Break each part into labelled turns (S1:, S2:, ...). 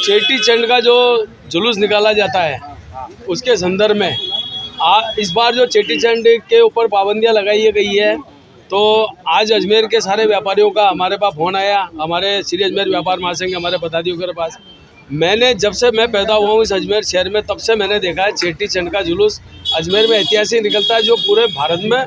S1: चेटी चंड का जो जुलूस निकाला जाता है उसके संदर्भ में इस बार जो चेटी चंड के ऊपर पाबंदियां लगाई गई है, तो आज अजमेर के सारे व्यापारियों का हमारे पास फोन आया, हमारे श्री अजमेर व्यापार महासंघ के हमारे पदाधिकारियों के पास। मैंने जब से मैं पैदा हुआ हूँ इस अजमेर शहर में, तब से मैंने देखा है चेटी चंड का जुलूस अजमेर में ऐतिहासिक निकलता है, जो पूरे भारत में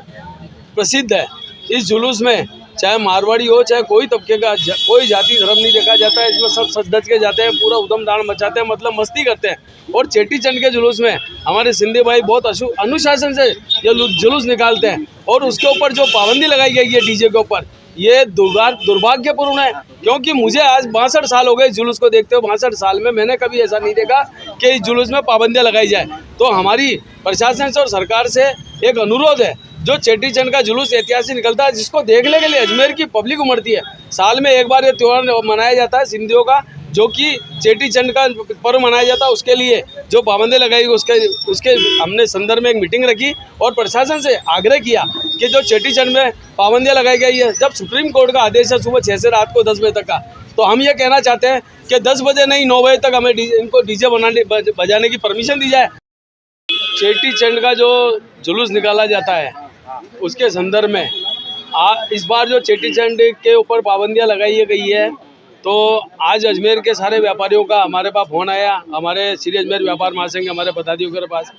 S1: प्रसिद्ध है। इस जुलूस में चाहे मारवाड़ी हो, चाहे कोई तबके का, कोई जाति धर्म नहीं देखा जाता है। इसमें सब सज धज के जाते हैं, पूरा उधम दान मचाते हैं, मतलब मस्ती करते हैं। और चेटी चंड के जुलूस में हमारे सिंधी भाई बहुत अनुशासन से ये जुलूस निकालते हैं। और उसके ऊपर जो पाबंदी लगाई गई है डीजे के ऊपर, ये दुर्भाग्यपूर्ण है, क्योंकि मुझे आज 62 साल हो गए जुलूस को देखते हुए। 62 साल में मैंने कभी ऐसा नहीं देखा कि इस जुलूस में पाबंदियां लगाई जाए। तो हमारी प्रशासन से और सरकार से एक अनुरोध है, जो चेटी चंड का जुलूस ऐतिहासिक निकलता है, जिसको देखने के लिए अजमेर की पब्लिक उमड़ती है। साल में एक बार ये त्यौहार मनाया जाता है सिंधियों का, जो कि चेटी चंड का पर्व मनाया जाता है। उसके लिए जो पाबंदी लगाई उसके हमने संदर्भ में एक मीटिंग रखी और प्रशासन से आग्रह किया कि जो चेटी चंड में पाबंदियां लगाई गई है, जब सुप्रीम कोर्ट का आदेश है सुबह 6 से रात को 10 बजे तक का, तो हम ये कहना चाहते हैं कि 10 बजे नहीं 9 बजे तक हमें इनको डीजे बजाने की परमिशन दी जाए। चेटी चंड का जो जुलूस निकाला जाता है उसके संदर्भ में इस बार जो चेटी चंड के ऊपर पाबंदियां लगाई गई है, तो आज अजमेर के सारे व्यापारियों का हमारे पास फोन आया, हमारे श्री अजमेर व्यापार महासंघ के हमारे पदाधिकारियों के पास।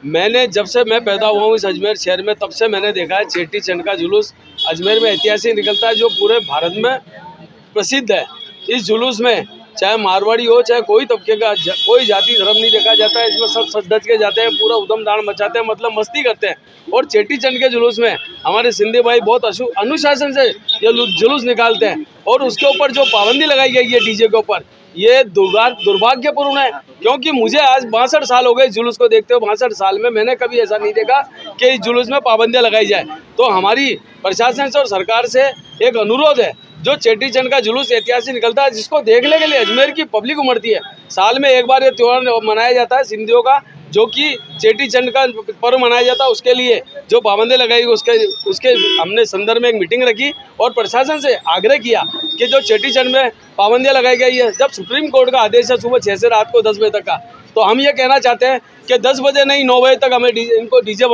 S1: मैंने जब से मैं पैदा हुआ हूँ इस अजमेर शहर में, तब से मैंने देखा है चेटी चंड का जुलूस अजमेर में ऐतिहासिक निकलता है, जो पूरे भारत में प्रसिद्ध है। इस जुलूस में चाहे मारवाड़ी हो, चाहे कोई तबके का, कोई जाति धर्म नहीं देखा जाता है। इसमें सब सज धज के जाते हैं, पूरा उधम दान मचाते हैं, मतलब मस्ती करते हैं। और चेटी चंड के जुलूस में हमारे सिंधी भाई बहुत अनुशासन से ये जुलूस निकालते हैं। और उसके ऊपर जो पाबंदी लगाई गई है डीजे के ऊपर, ये दुर्भाग्यपूर्ण है, क्योंकि मुझे आज 62 साल हो गए जुलूस को देखते हुए। 62 साल में मैंने कभी ऐसा नहीं देखा कि इस जुलूस में पाबंदियां लगाई जाए। तो हमारी प्रशासन से और सरकार से एक अनुरोध है, जो चेटी चंड का जुलूस ऐतिहासिक निकलता है, जिसको देखने के लिए अजमेर की पब्लिक उमड़ती है। साल में एक बार ये त्यौहार मनाया जाता है सिंधियों का, जो कि चेटी चंड का पर्व मनाया जाता है। उसके लिए जो पाबंदी लगाई उसके हमने संदर्भ में एक मीटिंग रखी और प्रशासन से आग्रह किया कि जो चेटी चंड में पाबंदियां लगाई गई है, जब सुप्रीम कोर्ट का आदेश है सुबह 6 से रात को 10 बजे तक का, तो हम ये कहना चाहते हैं कि 10 बजे नहीं 9 बजे तक हमें इनको डीजे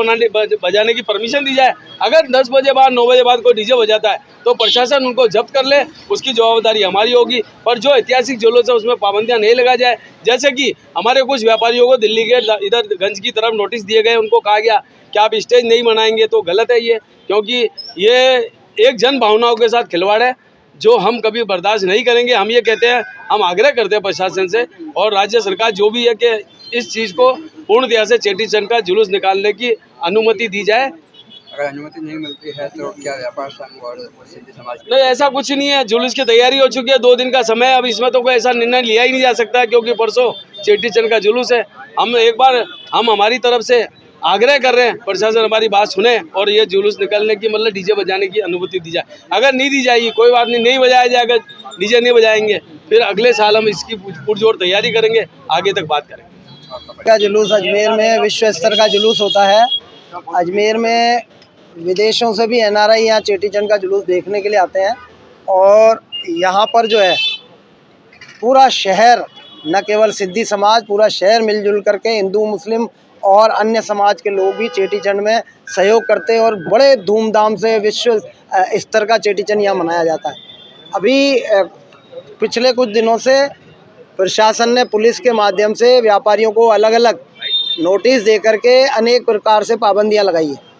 S1: बजाने की परमिशन दी जाए। अगर 10 बजे बाद 9 बजे बाद कोई डीजे बजाता है तो प्रशासन उनको जब्त कर ले, उसकी जवाबदारी हमारी होगी। पर जो ऐतिहासिक जुलूस है उसमें पाबंदियां नहीं लगा जाए। जैसे कि हमारे कुछ व्यापारियों को दिल्ली के इधर गंज की तरफ नोटिस दिए गए, उनको कहा गया कि आप स्टेज नहीं बनाएंगे, तो गलत है ये, क्योंकि ये एक जन भावनाओं के साथ खिलवाड़ है, जो हम कभी बर्दाश्त नहीं करेंगे। हम ये कहते हैं, हम आग्रह करते हैं प्रशासन से और राज्य सरकार जो भी है कि इस चीज़ को पूर्णतया से चेटी चंड का जुलूस निकालने की अनुमति दी जाए।
S2: अगर अनुमति नहीं मिलती है तो क्या व्यापार संघ और सिंधी समाज?
S1: नहीं, ऐसा कुछ नहीं है। जुलूस की तैयारी हो चुकी है, 2 दिन का समय है। अब इसमें तो कोई ऐसा निर्णय लिया ही नहीं जा सकता, क्योंकि परसों चेटी चंड का जुलूस है। हम हमारी तरफ से आग्रह कर रहे हैं, प्रशासन हमारी बात सुने और ये जुलूस निकलने की, मतलब डीजे बजाने की अनुमति दी जाए। अगर नहीं दी जाएगी कोई बात नहीं, नहीं बजाया जाएगा, डीजे नहीं बजाएंगे, फिर अगले साल हम इसकी पुरजोर तैयारी करेंगे, आगे तक बात करेंगे।
S3: का जुलूस अजमेर में विश्व स्तर का जुलूस होता है। अजमेर में विदेशों से भी NRI यहाँ चेटी चंड का जुलूस देखने के लिए आते हैं। और यहाँ पर जो है पूरा शहर, न केवल सिद्धी समाज, पूरा शहर मिलजुल करके, हिंदू मुस्लिम और अन्य समाज के लोग भी चेटी चंड में सहयोग करते हैं और बड़े धूमधाम से विश्व स्तर का चेटी चंड यहाँ मनाया जाता है। अभी पिछले कुछ दिनों से प्रशासन ने पुलिस के माध्यम से व्यापारियों को अलग अलग नोटिस दे करके अनेक प्रकार से पाबंदियां लगाई है।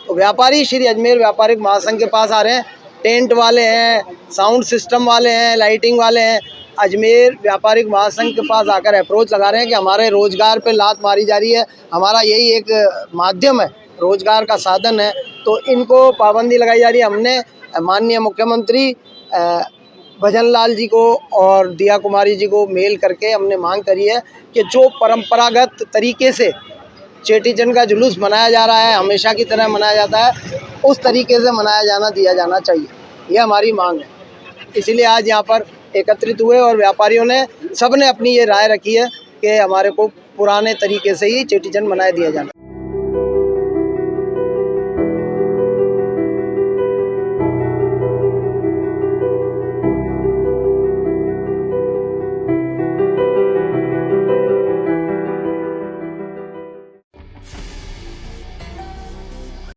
S3: तो व्यापारी श्री अजमेर व्यापारिक महासंघ के पास आ रहे हैं, टेंट वाले हैं, साउंड सिस्टम वाले हैं, लाइटिंग वाले हैं, अजमेर व्यापारिक महासंघ के पास आकर अप्रोच लगा रहे हैं कि हमारे रोज़गार पे लात मारी जा रही है, हमारा यही एक माध्यम है, रोज़गार का साधन है, तो इनको पाबंदी लगाई जा रही है। हमने माननीय मुख्यमंत्री भजन लाल जी को और दिया कुमारी जी को मेल करके हमने मांग करी है कि जो परंपरागत तरीके से चेटी चंड का जुलूस मनाया जा रहा है, हमेशा की तरह मनाया जाता है, उस तरीके से मनाया दिया जाना चाहिए, यह हमारी मांग है। इसीलिए आज यहाँ पर एकत्रित हुए और व्यापारियों ने, सब ने अपनी ये राय रखी है कि हमारे को पुराने तरीके से ही चेटी चंड मनाया दिया जाना।